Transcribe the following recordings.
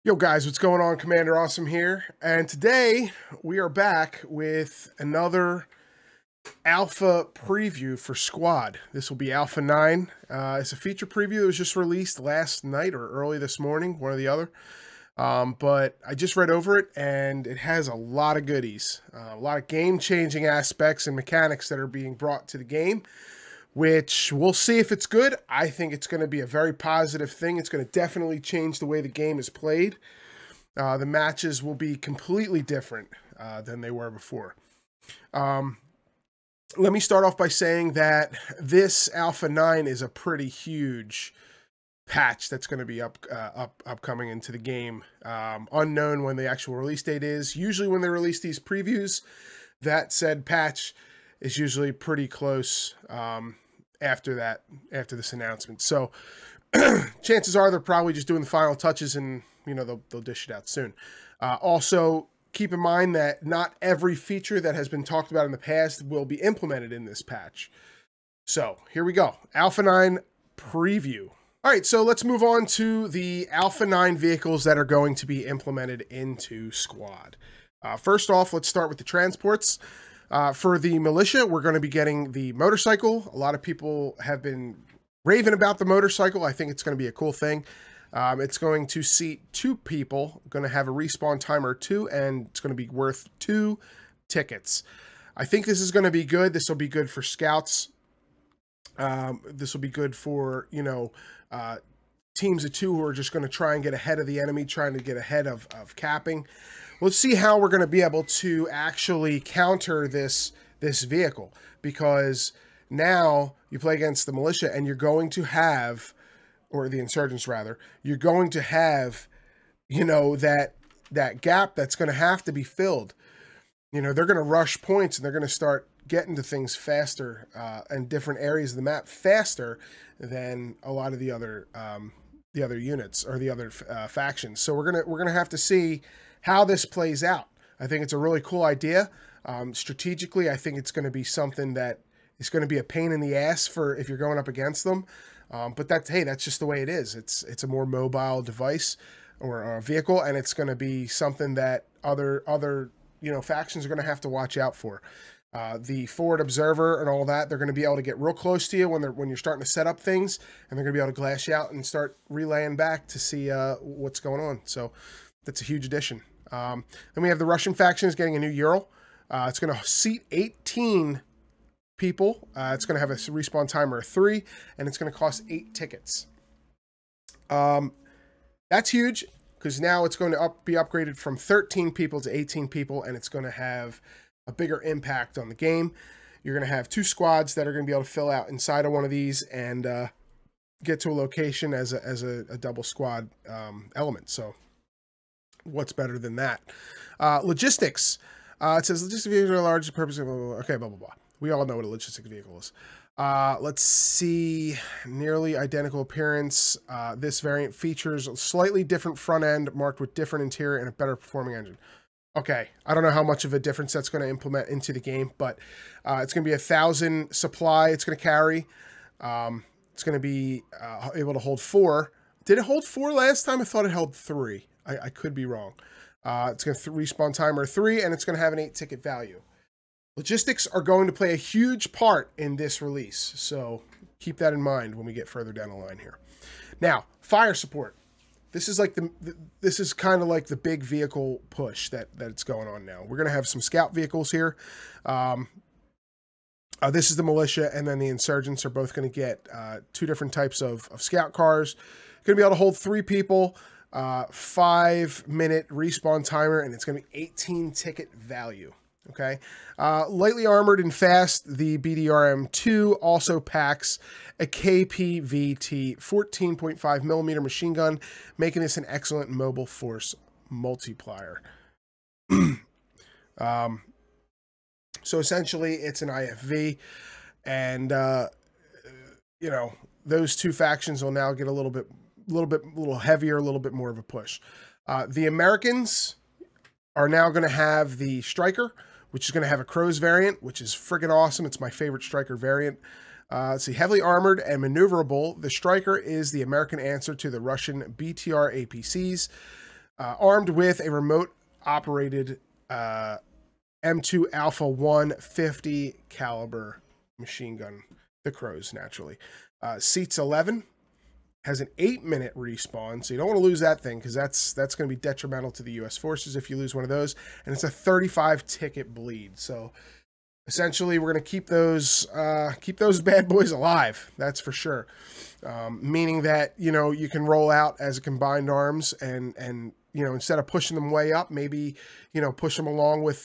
Yo guys, what's going on? CommandrAwesome here, and today we are back with another alpha preview for Squad. This will be Alpha 9. It's a feature preview that was just released last night or early this morning, one or the other. But I just read over it, and it has a lot of goodies, a lot of game-changing aspects and mechanics that are being brought to the game, which we'll see if it's good. I think it's going to be a very positive thing. It's going to definitely change the way the game is played. The matches will be completely different than they were before. Let me start off by saying that this Alpha 9 is a pretty huge patch that's going to be upcoming into the game. Unknown when the actual release date is. Usually when they release these previews, that said patch is usually pretty close after this announcement. So chances are they're probably just doing the final touches, and they'll dish it out soon. Also, keep in mind that not every feature that has been talked about in the past will be implemented in this patch. So here we go, Alpha 9 preview. All right, so let's move on to the Alpha 9 vehicles that are going to be implemented into Squad. First off, let's start with the transports. For the militia, we're going to be getting the motorcycle. A lot of people have been raving about the motorcycle. I think it's going to be a cool thing. It's going to seat 2 people, going to have a respawn timer 2, and it's going to be worth 2 tickets. I think this is going to be good. This will be good for scouts. This will be good for, teams of 2 who are just going to try and get ahead of the enemy, trying to get ahead of capping. Let's see how we're going to be able to actually counter this vehicle, because now you play against the militia and you're going to have, or the insurgents rather, you're going to have, that gap that's going to have to be filled. They're going to rush points and they're going to start getting to things faster and different areas of the map faster than a lot of the other units or the other factions. So we're gonna have to see how this plays out. I think it's a really cool idea. Strategically, I think it's going to be something that is going to be a pain in the ass for if you're going up against them. But that's just the way it is. It's a more mobile device or a vehicle, and it's going to be something that other factions are going to have to watch out for. The forward observer and all that, they're going to be able to get real close to you when you're starting to set up things, and they're going to be able to glass you out and start relaying back to see what's going on. So that's a huge addition. Then we have the Russian faction is getting a new Ural. It's going to seat 18 people. It's going to have a respawn timer of 3, and it's going to cost 8 tickets. That's huge, because now it's going to be upgraded from 13 people to 18 people, and it's going to have a bigger impact on the game. You're going to have 2 squads that are going to be able to fill out inside of one of these and get to a location as a double squad element. So what's better than that? Logistics. It says logistic vehicles are large purpose. Blah, blah, blah. Okay, blah, blah, blah. We all know what a logistic vehicle is. Let's see. Nearly identical appearance. This variant features a slightly different front end marked with different interior and a better performing engine. Okay, I don't know how much of a difference that's going to implement into the game, but it's going to be 1,000 supply it's going to carry. It's going to be able to hold 4. Did it hold 4 last time? I thought it held 3. I could be wrong. It's going to respawn timer 3, and it's going to have an 8 ticket value. Logistics are going to play a huge part in this release, so keep that in mind when we get further down the line here. Now, fire support. This is like this is kind of like the big vehicle push that's going on now. We're going to have some scout vehicles here. This is the militia, and then the insurgents are both going to get 2 different types of scout cars. Going to be able to hold 3 people, 5-minute respawn timer, and it's going to be 18 ticket value. Okay, lightly armored and fast, the BDRM-2 also packs a KPVT 14.5mm machine gun, making this an excellent mobile force multiplier. So essentially, it's an IFV, and those 2 factions will now get a little heavier, a little bit more of a push. The Americans are now going to have the Striker, which is going to have a Crows variant, which is friggin' awesome. It's my favorite Striker variant. Let's see, heavily armored and maneuverable, the Striker is the American answer to the Russian BTR APCs. armed with a remote operated M2 Alpha 150 caliber machine gun, the Crows naturally. Seats 11, has an 8-minute respawn, so you don't want to lose that thing because that's going to be detrimental to the U.S. forces if you lose one of those. And it's a 35 ticket bleed. So essentially, we're going to keep those bad boys alive. That's for sure. Meaning that you can roll out as a combined arms and instead of pushing them way up, maybe push them along with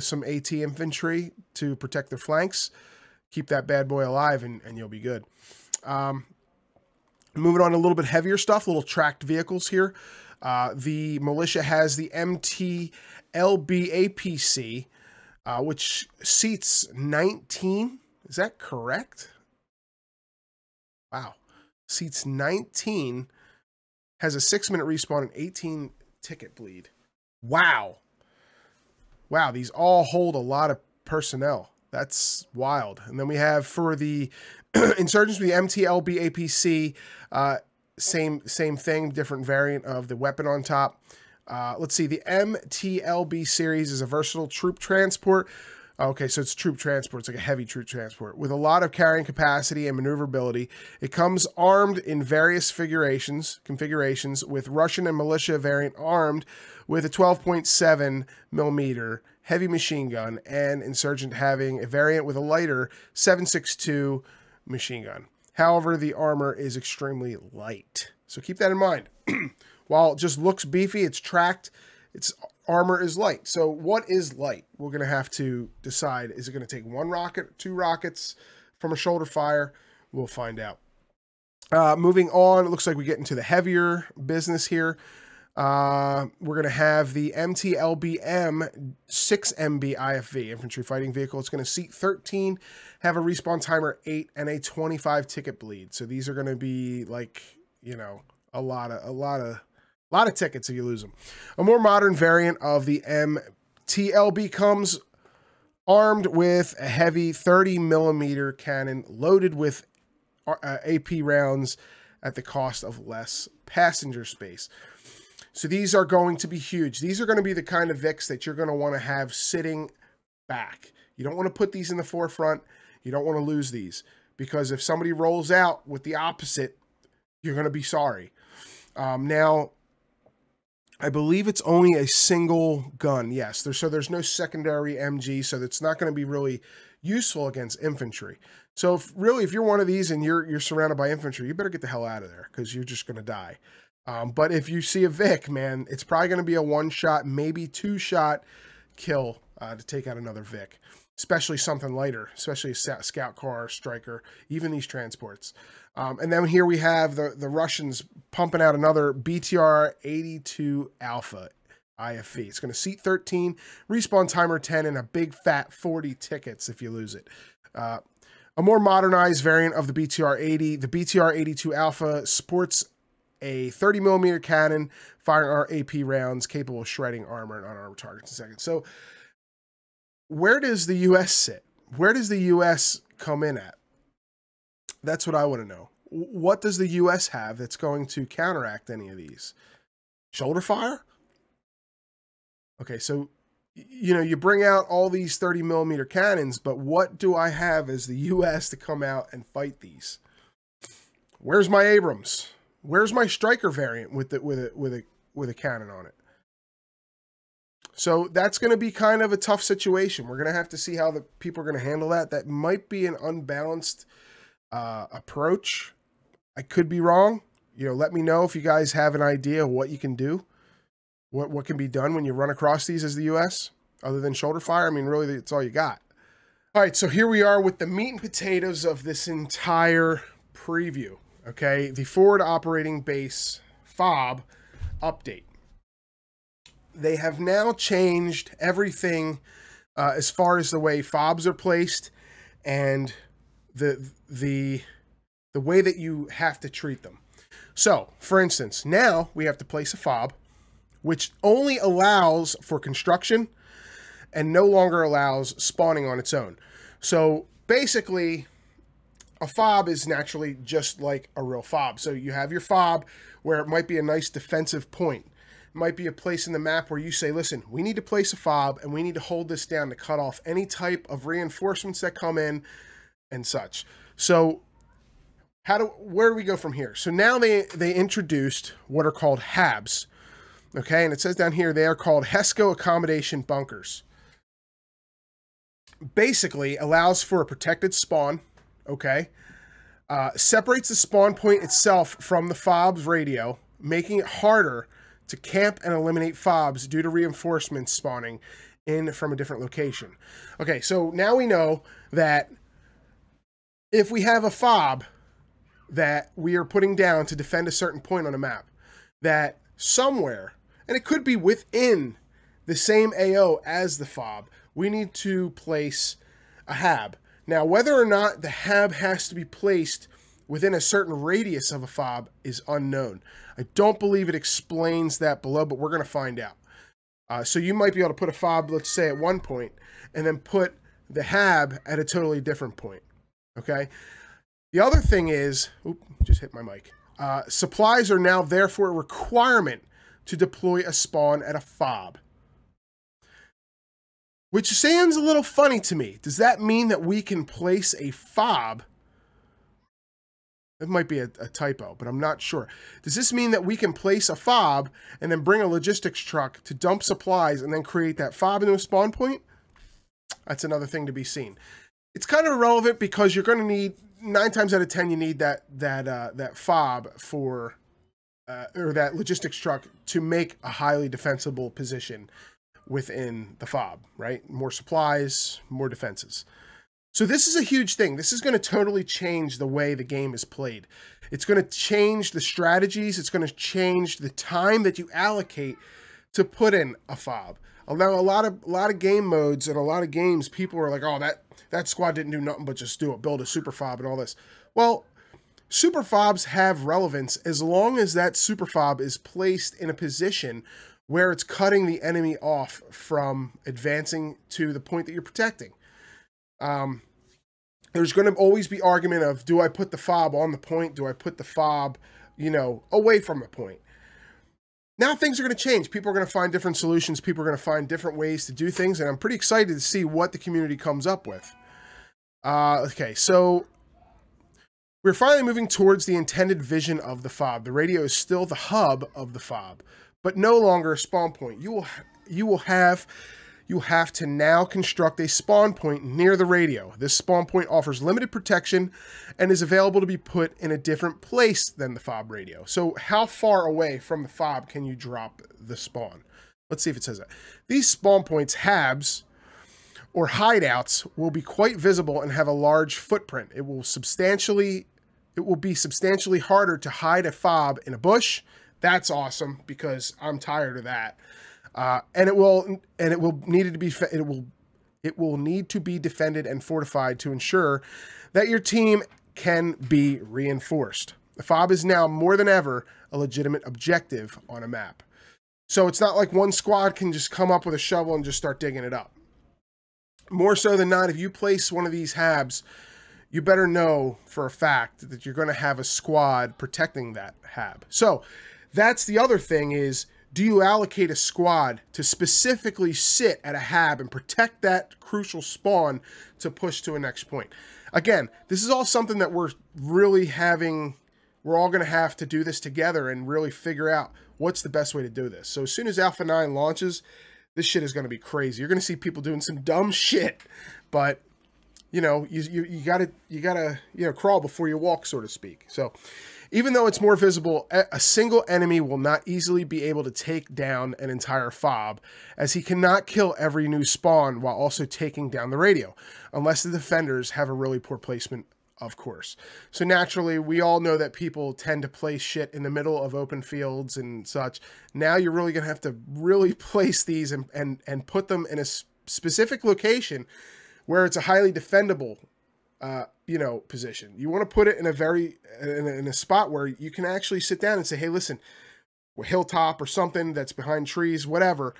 some AT infantry to protect their flanks. Keep that bad boy alive, and you'll be good. Moving on to a little bit heavier stuff, little tracked vehicles here. The militia has the MT LBAPC, which seats 19. Is that correct? Wow. Seats 19, has a 6-minute respawn and 18 ticket bleed. Wow. Wow, these all hold a lot of personnel. That's wild. And then we have for the insurgents with the MTLB APC, same thing, different variant of the weapon on top. Let's see, the MTLB series is a versatile troop transport. Okay, so it's troop transport. It's like a heavy troop transport with a lot of carrying capacity and maneuverability. It comes armed in various configurations with Russian and militia variant armed with a 12.7 millimeter heavy machine gun, and insurgent having a variant with a lighter 7.62 machine gun. However, the armor is extremely light. So keep that in mind. While it just looks beefy, it's tracked, its armor is light. So what is light? We're going to have to decide. Is it going to take 1 rocket, 2 rockets from a shoulder fire? We'll find out. Moving on, it looks like we get into the heavier business here. We're going to have the MTLBM 6MB IFV, Infantry Fighting Vehicle. It's going to seat 13, have a respawn timer 8, and a 25 ticket bleed. So these are going to be like, a lot of tickets if you lose them. A more modern variant of the MTLB comes armed with a heavy 30 millimeter cannon loaded with AP rounds at the cost of less passenger space. So these are going to be huge. These are going to be the kind of Vics that you're going to want to have sitting back. You don't want to put these in the forefront. You don't want to lose these, because if somebody rolls out with the opposite, you're going to be sorry. Now, I believe it's only a single gun. Yes, there's no secondary MG, so it's not going to be really useful against infantry. So if you're one of these and you're surrounded by infantry, you better get the hell out of there, because you're just going to die. But if you see a Vic, man, it's probably going to be a 1-shot, maybe 2-shot kill to take out another Vic, especially something lighter, especially a scout car, striker, even these transports. And then here we have the Russians pumping out another BTR-82 Alpha IFV. It's going to seat 13, respawn timer 10, and a big fat 40 tickets if you lose it. A more modernized variant of the BTR-80, the BTR-82 Alpha sports a 30 millimeter cannon, firing our AP rounds, capable of shredding armor and unarmed targets in seconds. So where does the U.S. sit? Where does the U.S. come in at? That's what I want to know. What does the U.S. have that's going to counteract any of these? Shoulder fire? Okay, so, you bring out all these 30 millimeter cannons, but what do I have as the U.S. to come out and fight these? Where's my Abrams? Where's my striker variant with a cannon on it? So that's going to be kind of a tough situation. We're going to have to see how the people are going to handle that. That might be an unbalanced approach. I could be wrong. Let me know if you guys have an idea of what you can do, what can be done when you run across these as the U.S. other than shoulder fire. I mean, really, that's all you got. All right, so here we are with the meat and potatoes of this entire preview. Okay, the forward operating base FOB update. They have now changed everything as far as the way FOBs are placed and the way that you have to treat them. So, for instance, now we have to place a FOB, which only allows for construction and no longer allows spawning on its own. So basically, a FOB is naturally just like a real FOB. So you have your FOB where it might be a nice defensive point. might be a place in the map where you say, listen, we need to place a FOB and we need to hold this down to cut off any type of reinforcements that come in and such. So where do we go from here? So now they introduced what are called HABs. Okay, and it says down here they are called HESCO accommodation bunkers. Basically allows for a protected spawn, okay? Separates the spawn point itself from the FOB's radio, making it harder to camp and eliminate FOBs due to reinforcements spawning in from a different location. Okay, so now we know that if we have a FOB that we are putting down to defend a certain point on a map, that somewhere, and it could be within the same AO as the FOB, we need to place a HAB. Now, whether or not the HAB has to be placed within a certain radius of a FOB is unknown. I don't believe it explains that below, but we're going to find out. So you might be able to put a FOB, let's say, at one point, and then put the HAB at a totally different point. Okay? The other thing is, just hit my mic. Supplies are now therefore a requirement to deploy a spawn at a FOB. Which sounds a little funny to me. Does that mean that we can place a FOB? It might be a typo, but I'm not sure. Does this mean that we can place a FOB and then bring a logistics truck to dump supplies and then create that FOB into a spawn point? That's another thing to be seen. It's kind of irrelevant because you're going to need, 9 times out of 10, you need that FOB for, or that logistics truck to make a highly defensible position within the FOB, right? More supplies, more defenses. So this is a huge thing. This is going to totally change the way the game is played. It's going to change the strategies. It's going to change the time that you allocate to put in a FOB. Now, a lot of game modes and a lot of games, people are like, oh, that squad didn't do nothing but just build a super FOB and all this. Well, super FOBs have relevance as long as that super FOB is placed in a position where it's cutting the enemy off from advancing to the point that you're protecting. There's going to always be argument of, do I put the FOB on the point? Do I put the FOB, away from the point? Now things are going to change. People are going to find different solutions. People are going to find different ways to do things. And I'm pretty excited to see what the community comes up with. Okay, so we're finally moving towards the intended vision of the FOB. The radio is still the hub of the FOB, but no longer a spawn point. You will have to now construct a spawn point near the radio. This spawn point offers limited protection and is available to be put in a different place than the FOB radio. So how far away from the FOB can you drop the spawn? Let's see if it says that. These spawn points, HABs, or hideouts, will be quite visible and have a large footprint. It will be substantially harder to hide a FOB in a bush. That's awesome because I'm tired of that. It will need to be defended and fortified to ensure that your team can be reinforced. The FOB is now more than ever a legitimate objective on a map. So it's not like one squad can just come up with a shovel and just start digging it up. More so than not, if you place one of these HABs, you better know for a fact that you're going to have a squad protecting that HAB. So that's the other thing is, do you allocate a squad to specifically sit at a HAB and protect that crucial spawn to push to a next point? Again, this is all something that we're all going to have to do this together and really figure out what's the best way to do this. So as soon as Alpha 9 launches, this shit is going to be crazy. You're going to see people doing some dumb shit, but you gotta crawl before you walk, so to speak. So even though it's more visible, a single enemy will not easily be able to take down an entire FOB, as he cannot kill every new spawn while also taking down the radio, unless the defenders have a really poor placement, of course. So naturally, we all know that people tend to place shit in the middle of open fields and such. Now you're really going to have to really place these and put them in a specific location where it's a highly defendable position. You want to put it in a spot where you can actually sit down and say, hey, listen, a hilltop or something that's behind trees, whatever,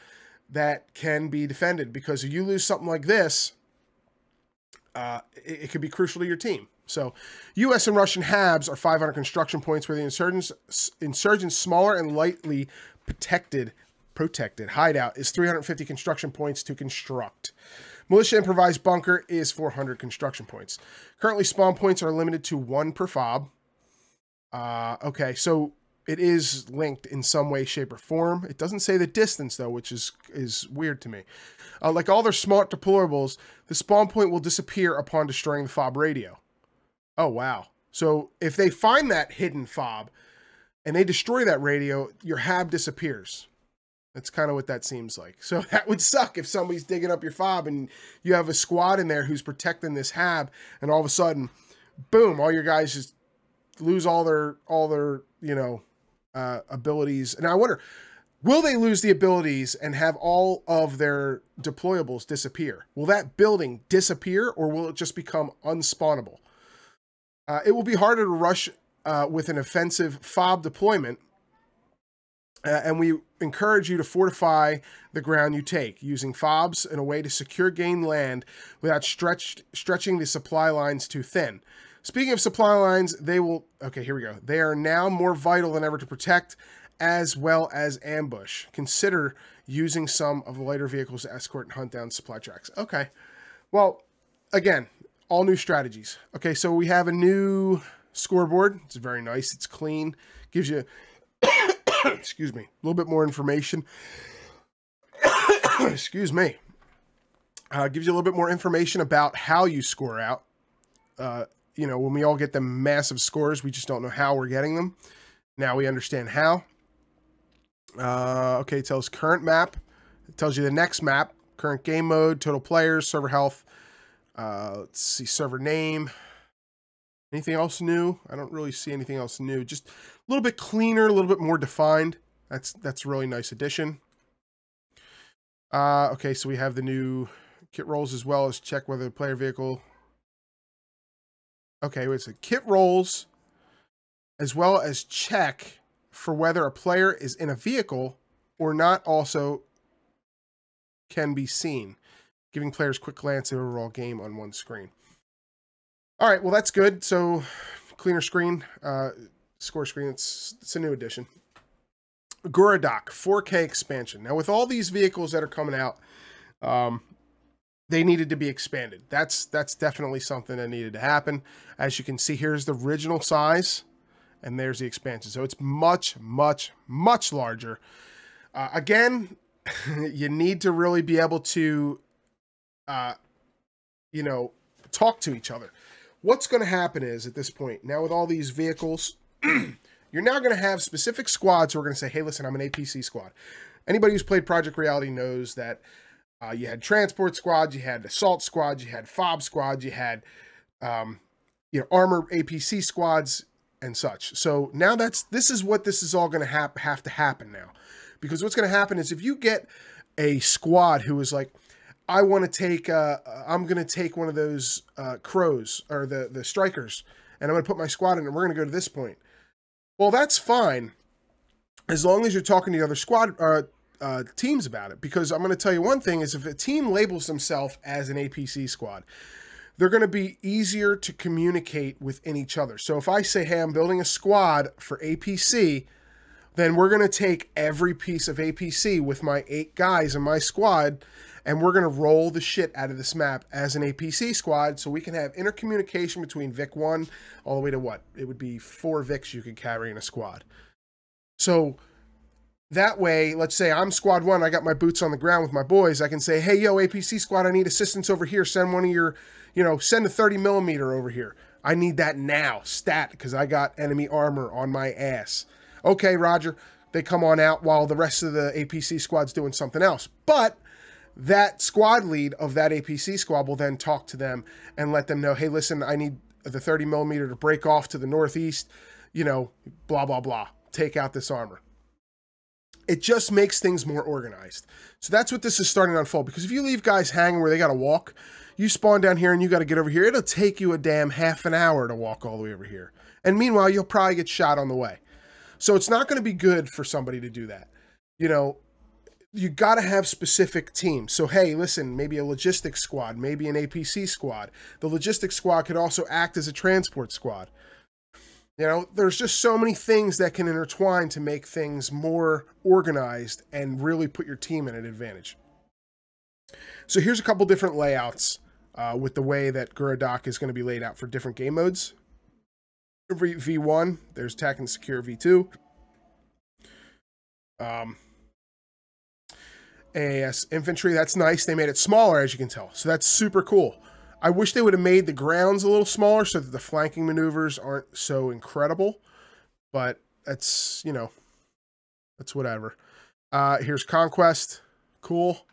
that can be defended, because if you lose something like this, it could be crucial to your team. So U.S. and Russian HABs are 500 construction points where the insurgents smaller and lightly protected hideout is 350 construction points to construct. Militia improvised bunker is 400 construction points. Currently, spawn points are limited to 1 per fob. Okay, so it is linked in some way, shape, or form. It doesn't say the distance, though, which is weird to me. Like all their smart deployables, the spawn point will disappear upon destroying the fob radio. Oh, wow. So if they find that hidden fob and they destroy that radio, your hab disappears. That's kind of what that seems like. So that would suck if somebody's digging up your fob and you have a squad in there who's protecting this hab, and all of a sudden, boom, all your guys just lose all their you know, abilities. And I wonder, will they lose the abilities and have all of their deployables disappear? Will that building disappear, or will it just become unspawnable? It will be harder to rush with an offensive FOB deployment, and we encourage you to fortify the ground you take, using FOBs in a way to secure gained land without stretching the supply lines too thin. Speaking of supply lines, okay, here we go. They are now more vital than ever to protect as well as ambush. Consider using some of the lighter vehicles to escort and hunt down supply tracks. Okay, well, again, all new strategies. Okay, so we have a new scoreboard. It's very nice. It's clean. Gives you, excuse me, a little bit more information. Excuse me. Gives you a little bit more information about how you score out. You know, when we all get the massive scores, we just don't know how we're getting them. Now we understand how. Okay, it tells current map. It tells you the next map, current game mode, total players, server health. Let's see, server name. Anything else new? I don't really see anything else new. Just a little bit cleaner, a little bit more defined. That's a really nice addition. Okay, so we have the new kit rolls as well as check whether the player vehicle. Okay, wait, so kit rolls as well as check for whether a player is in a vehicle or not also can be seen, giving players quick glance at the overall game on one screen. All right, well, that's good. So cleaner screen, score screen, it's a new addition. Guradoc 4K expansion. Now, with all these vehicles that are coming out, they needed to be expanded. That's definitely something that needed to happen. As you can see, here's the original size, and there's the expansion. So it's much, much, much larger. Again, you need to really be able to, you know, talk to each other. What's going to happen is, at this point, now with all these vehicles, you're now going to have specific squads who are going to say, hey, listen, I'm an APC squad. Anybody who's played Project Reality knows that you had transport squads, you had assault squads, you had FOB squads, you had you know, armor APC squads and such. So now this is what this is all going to have to happen now. Because what's going to happen is if you get a squad who is like, I want to take, I'm going to take one of those crows or the strikers, and I'm going to put my squad in and we're going to go to this point. Well, that's fine as long as you're talking to the other squad teams about it. Because I'm going to tell you one thing is, if a team labels themselves as an APC squad, they're going to be easier to communicate within each other. So if I say, hey, I'm building a squad for APC, then we're going to take every piece of APC with my 8 guys in my squad, and we're going to roll the shit out of this map as an APC squad, so we can have intercommunication between Vic 1 all the way to what? It would be 4 Vics you could carry in a squad. So that way, let's say I'm squad 1, I got my boots on the ground with my boys, I can say, hey, yo, APC squad, I need assistance over here. Send one of your, you know, send a 30mm over here. I need that now, stat, because I got enemy armor on my ass. Okay, Roger. They come on out while the rest of the APC squad's doing something else. But that squad lead of that APC squad will then talk to them and let them know, hey, listen, I need the 30mm to break off to the northeast, you know, blah, blah, blah. Take out this armor. It just makes things more organized. So that's what this is starting to unfold. Because if you leave guys hanging where they got to walk, you spawn down here and you got to get over here, it'll take you a damn half an hour to walk all the way over here. And meanwhile, you'll probably get shot on the way. So it's not going to be good for somebody to do that. You know, you got to have specific teams. So, hey, listen, maybe a logistics squad, maybe an APC squad. The logistics squad could also act as a transport squad. You know, there's just so many things that can intertwine to make things more organized and really put your team in an advantage. So here's a couple different layouts with the way that Guradoc is going to be laid out for different game modes. V1, there's Attack and Secure V2. AAS Infantry, that's nice. They made it smaller, as you can tell. So that's super cool. I wish they would have made the grounds a little smaller so that the flanking maneuvers aren't so incredible. But that's, you know, that's whatever. Here's Conquest. Cool.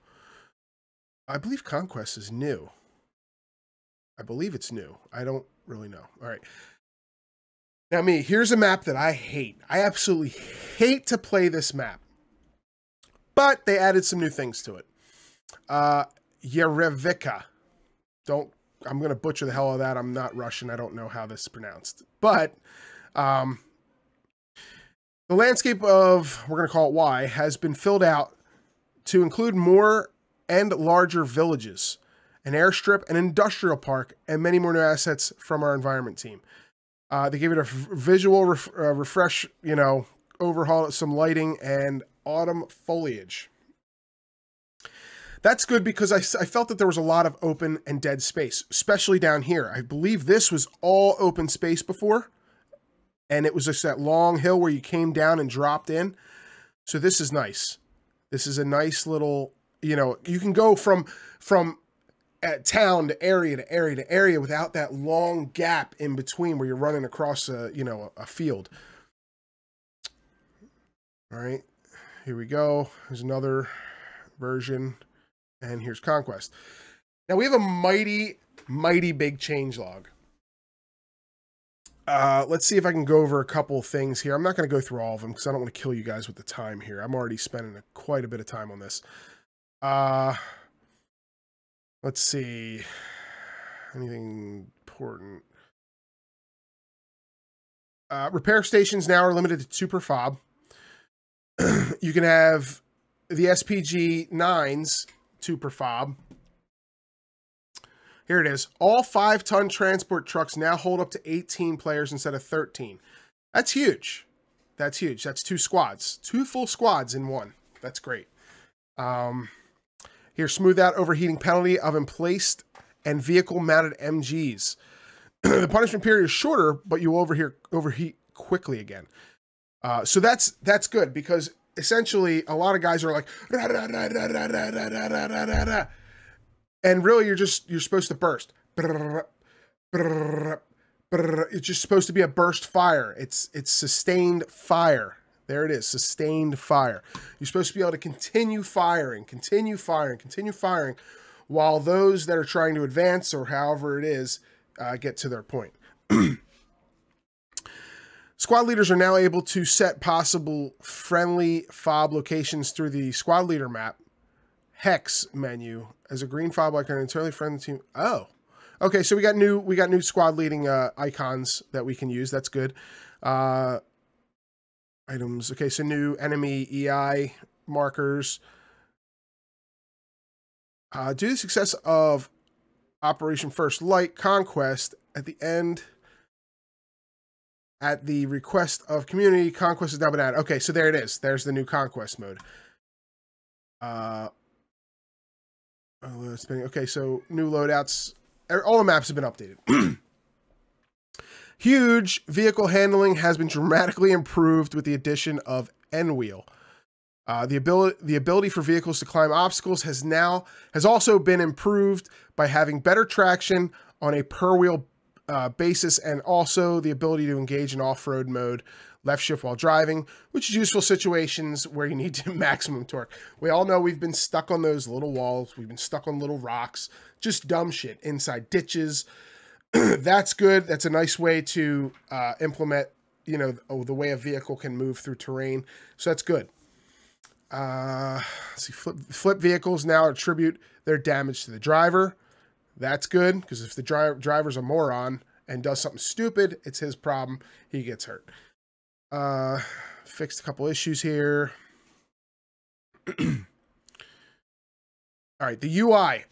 I believe Conquest is new. I believe it's new. I don't really know. All right. Now here's a map that I hate. I absolutely hate to play this map. But they added some new things to it. Yerevika. I'm going to butcher the hell out of that. I'm not Russian. I don't know how this is pronounced. But the landscape of, we're going to call it Y, has been filled out to include more and larger villages, an airstrip, an industrial park, and many more new assets from our environment team. They gave it a visual refresh, you know, overhaul, some lighting, and autumn foliage. That's good because I felt that there was a lot of open and dead space, especially down here. I believe this was all open space before, and it was just that long hill where you came down and dropped in. So this is nice. This is a nice little, you know, you can go from town to area to area to area without that long gap in between where you're running across a, you know, a field. All right, here we go. There's another version. And here's Conquest. Now we have a mighty, mighty big changelog. Let's see if I can go over a couple things here. I'm not going to go through all of them because I don't want to kill you guys with the time here. I'm already spending quite a bit of time on this. Let's see. Anything important? Repair stations now are limited to 2 per FOB. You can have the SPG 9s 2 per FOB. Here it is. All 5-ton transport trucks now hold up to 18 players instead of 13. That's huge. That's huge. That's 2 squads. 2 full squads in one. That's great. Here, smooth out overheating penalty of emplaced and vehicle-mounted MGs. The punishment period is shorter, but you will overheat quickly again. So that's good because essentially a lot of guys are like, and really you're supposed to burst. It's just supposed to be a burst fire. It's sustained fire. There it is, sustained fire. You're supposed to be able to continue firing while those that are trying to advance or however it is get to their point. Squad leaders are now able to set possible friendly FOB locations through the squad leader map hex menu as a green FOB icon entirely friendly team. Oh, okay. So we got new squad leading icons that we can use. That's good. Items. Okay, so new enemy EI markers. Due to the success of Operation First Light Conquest at the end. At the request of community, Conquest is now been added. Okay, so there it is. There's the new Conquest mode. Okay, so new loadouts. All the maps have been updated. Huge vehicle handling has been dramatically improved with the addition of N-Wheel. The ability for vehicles to climb obstacles has also been improved by having better traction on a per-wheel basis, and also the ability to engage in off-road mode, left shift while driving, which is useful situations where you need to maximum torque. We all know we've been stuck on those little walls. We've been stuck on little rocks, just dumb shit inside ditches. That's good. That's a nice way to implement, you know, the way a vehicle can move through terrain. So that's good. Let's see, flip vehicles now attribute their damage to the driver. That's good, because if the driver's a moron and does something stupid, it's his problem. He gets hurt. Fixed a couple issues here. All right, the UI.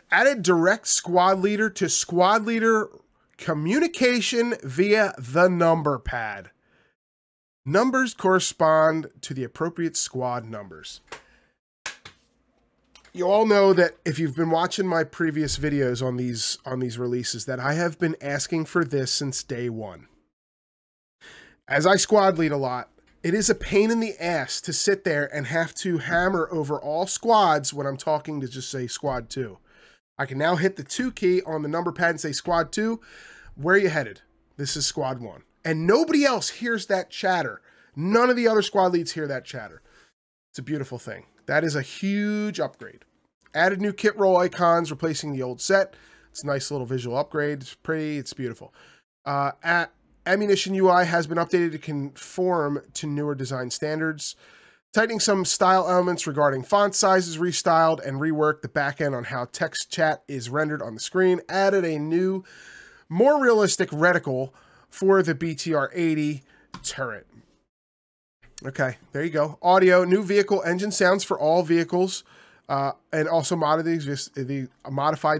Added direct squad leader to squad leader Communication via the number pad. Numbers correspond to the appropriate squad numbers. You all know that if you've been watching my previous videos on these releases, that I have been asking for this since day one. As I squad lead a lot, it is a pain in the ass to sit there and have to hammer over all squads when I'm talking to just say squad 2. I can now hit the 2 key on the number pad and say squad 2. Where are you headed? This is squad 1. And nobody else hears that chatter. None of the other squad leads hear that chatter. It's a beautiful thing. That is a huge upgrade. Added new kit roll icons, replacing the old set. It's a nice little visual upgrade. It's pretty, it's beautiful. Ammunition UI has been updated to conform to newer design standards. Tightening some style elements regarding font sizes, restyled and reworked the backend on how text chat is rendered on the screen. Added a new, more realistic reticle for the BTR-80 turret. Okay, there you go. Audio, new vehicle engine sounds for all vehicles, and also modified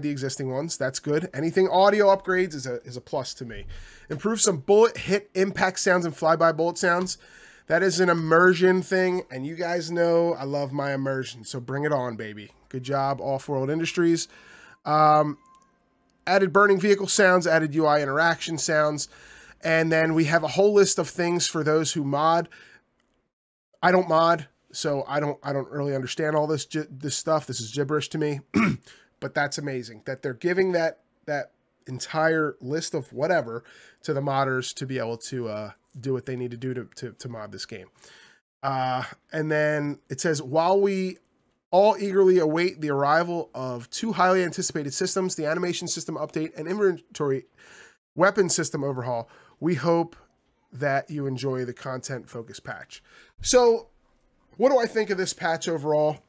the existing ones. That's good. Anything audio upgrades is a plus to me. Improve some bullet hit impact sounds and flyby bullet sounds. That is an immersion thing, and you guys know I love my immersion, so bring it on, baby. Good job, Off-World Industries. Added burning vehicle sounds, added UI interaction sounds, and then we have a whole list of things for those who mod. I don't mod, so I don't really understand all this stuff. This is gibberish to me, but that's amazing that they're giving that entire list of whatever to the modders to be able to do what they need to do to mod this game. And then it says, while we all eagerly await the arrival of 2 highly anticipated systems, the animation system update and inventory weapon system overhaul, we hope that you enjoy the content-focused patch. So, what do I think of this patch overall?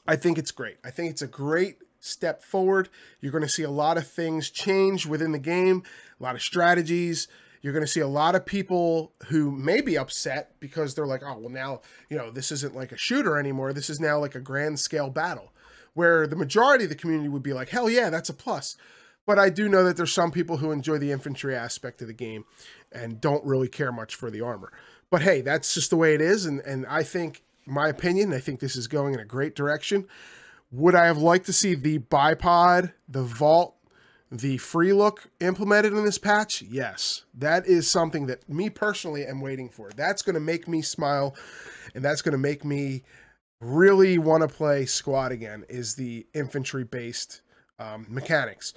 I think it's great. I think it's a great step forward. You're going to see a lot of things change within the game, a lot of strategies. You're going to see a lot of people who may be upset because they're like, oh, well, now, you know, this isn't like a shooter anymore. This is now like a grand scale battle, where the majority of the community would be like, hell yeah, that's a plus. But I do know that there's some people who enjoy the infantry aspect of the game and don't really care much for the armor. But hey, that's just the way it is. And I think, my opinion, I think this is going in a great direction. Would I have liked to see the bipod, the vault, the free look implemented in this patch? Yes. That is something that me personally am waiting for. That's going to make me smile, and that's going to make me really want to play squad again, is the infantry-based mechanics.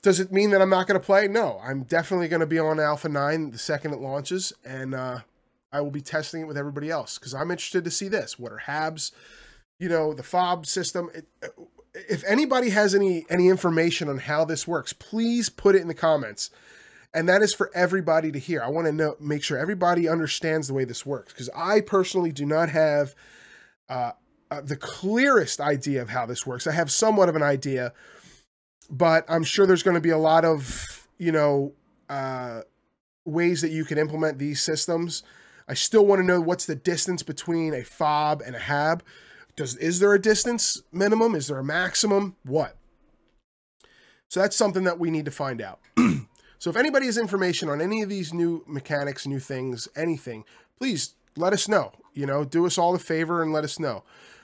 Does it mean that I'm not going to play? No, I'm definitely going to be on Alpha 9 the second it launches, and I will be testing it with everybody else, because I'm interested to see this. What are HABs? You know, the FOB system. If anybody has any information on how this works, please put it in the comments. And that is for everybody to hear. I want to make sure everybody understands the way this works, because I personally do not have the clearest idea of how this works. I have somewhat of an idea, but I'm sure there's going to be a lot of, you know, ways that you can implement these systems. I still want to know what's the distance between a FOB and a HAB. Is there a distance minimum? Is there a maximum? What? So that's something that we need to find out. So if anybody has information on any of these new mechanics, new things, anything, please let us know. You know, do us all a favor and let us know.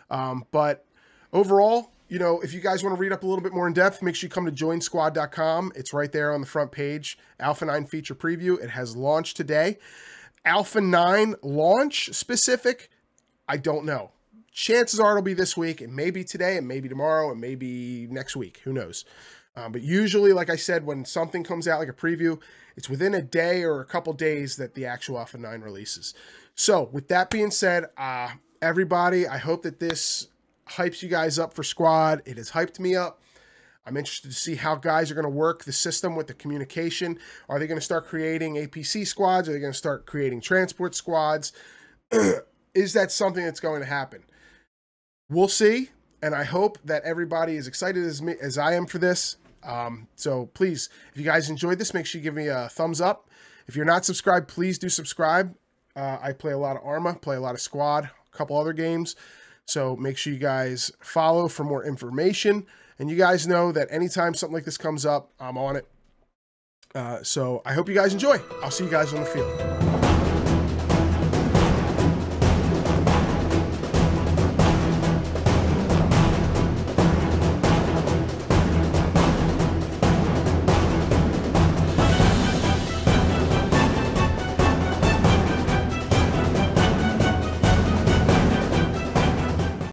But overall, you know, if you guys want to read up a little bit more in depth, make sure you come to joinsquad.com. It's right there on the front page. Alpha 9 feature preview. It has launched today. Alpha 9 launch specific, I don't know. Chances are it'll be this week. It may be today, it may be tomorrow, it may be next week. Who knows? But usually, like I said, when something comes out like a preview, it's within a day or a couple days that the actual Alpha 9 releases. So with that being said, everybody, I hope that this hypes you guys up for squad. It has hyped me up. I'm interested to see how guys are going to work the system with the communication. Are they going to start creating APC squads? Are they going to start creating transport squads? Is that something that's going to happen? We'll see, and I hope that everybody is excited as I am for this. So please, if you guys enjoyed this, make sure you give me a thumbs up. If you're not subscribed, please do subscribe. I play a lot of Arma, play a lot of Squad, a couple other games. So make sure you guys follow for more information. And you guys know that anytime something like this comes up, I'm on it. So I hope you guys enjoy. I'll see you guys on the field.